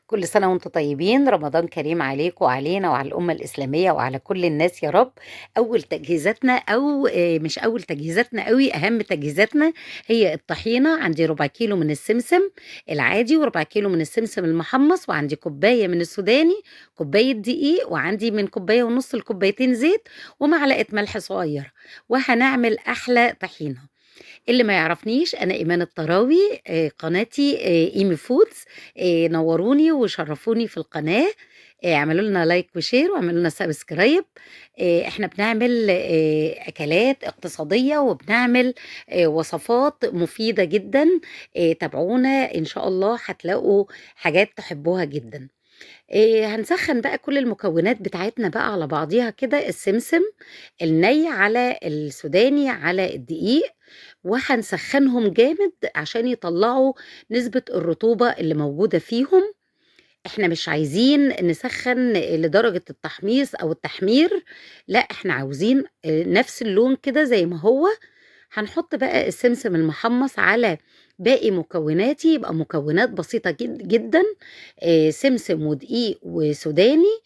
كل سنة وانتم طيبين، رمضان كريم عليكم وعلينا وعلى الأمة الإسلامية وعلى كل الناس يا رب. أول تجهيزاتنا أو مش أول تجهيزاتنا قوي، أهم تجهيزاتنا هي الطحينة. عندي ربع كيلو من السمسم العادي وربع كيلو من السمسم المحمص، وعندي كوباية من السوداني، كوباية دقيق، وعندي من كوباية ونص لكوبايتين زيت، ومعلقة ملح صغيرة. وهنعمل أحلى طحينة. اللي ما يعرفنيش، انا ايمان الطراوي، قناتي ايمي فودز. نوروني وشرفوني في القناه. اعملوا لنا لايك وشير واعملوا لنا سبسكرايب. احنا بنعمل اكلات اقتصاديه، وبنعمل وصفات مفيده جدا. تابعونا ان شاء الله هتلاقوا حاجات تحبوها جدا. هنسخن بقى كل المكونات بتاعتنا بقى على بعضيها كده: السمسم الني على السوداني على الدقيق، وهنسخنهم جامد عشان يطلعوا نسبة الرطوبة اللي موجودة فيهم. احنا مش عايزين نسخن لدرجة التحميص او التحمير، لا احنا عاوزين نفس اللون كده زي ما هو. هنحط بقى السمسم المحمص على باقي مكوناتي، يبقى مكونات بسيطة جدا: سمسم ودقيق وسوداني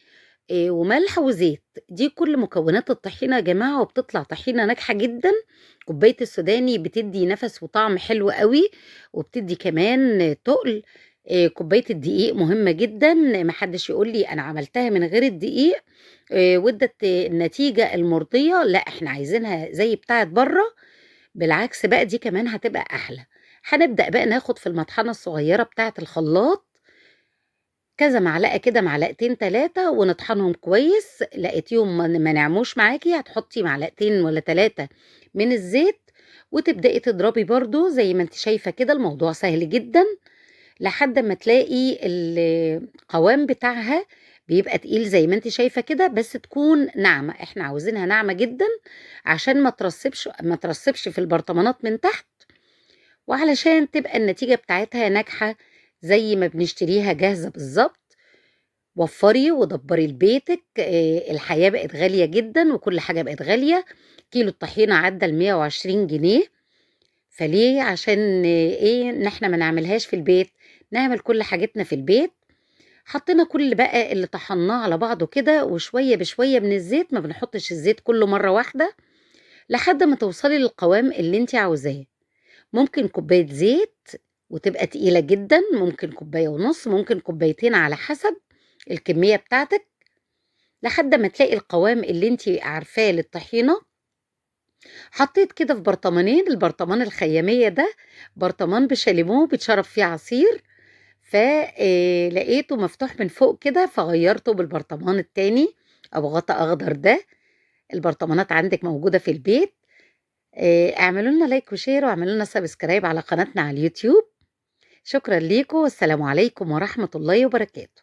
وملح وزيت. دي كل مكونات الطحينة يا جماعة، وبتطلع طحينة ناجحة جدا. كوباية السوداني بتدي نفس وطعم حلو قوي، وبتدي كمان تقل. كوباية الدقيق مهمة جدا، محدش يقول لي أنا عملتها من غير الدقيق ودت النتيجة المرضية. لا احنا عايزينها زي بتاعت بره، بالعكس بقى دي كمان هتبقى أحلى. هنبدأ بقى ناخد في المطحنة الصغيرة بتاعت الخلاط كذا معلقة كده، معلقتين تلاتة، ونطحنهم كويس. لقيتيهم ما نعموش معاكي، هتحطي معلقتين ولا تلاتة من الزيت، وتبدأي تضربي برضو زي ما انت شايفة كده. الموضوع سهل جدا لحد ما تلاقي القوام بتاعها بيبقى تقيل زي ما انت شايفة كده، بس تكون ناعمة. احنا عاوزينها ناعمة جدا عشان ما ترسبش في البرطمانات من تحت، وعلشان تبقى النتيجة بتاعتها ناجحة زي ما بنشتريها جاهزة بالظبط. وفري ودبري لبيتك. الحياة بقت غالية جدا وكل حاجة بقت غالية. كيلو الطحينة عدى 120 جنيه. فليه؟ عشان ايه ان احنا ما نعملهاش في البيت، نعمل كل حاجتنا في البيت. حطينا كل بقى اللي طحناه على بعضه كده، وشوية بشوية من الزيت، ما بنحطش الزيت كله مرة واحدة، لحد ما توصلي للقوام اللي انت عاوزاه. ممكن كوباية زيت وتبقى تقيلة جدا، ممكن كوباية ونص، ممكن كوبايتين، على حسب الكمية بتاعتك، لحد ما تلاقي القوام اللي انت عارفاه للطحينة. حطيت كده في برطمانين. البرطمان الخيامية ده برطمان بشاليمو بتشرب فيه عصير، فلقيته مفتوح من فوق كده، فغيرته بالبرطمان التاني او غطا اخضر ده. البرطمانات عندك موجودة في البيت. اعملوا لنا لايك وشير واعملوا لنا سبسكرايب على قناتنا على اليوتيوب. شكرا ليكم، والسلام عليكم ورحمة الله وبركاته.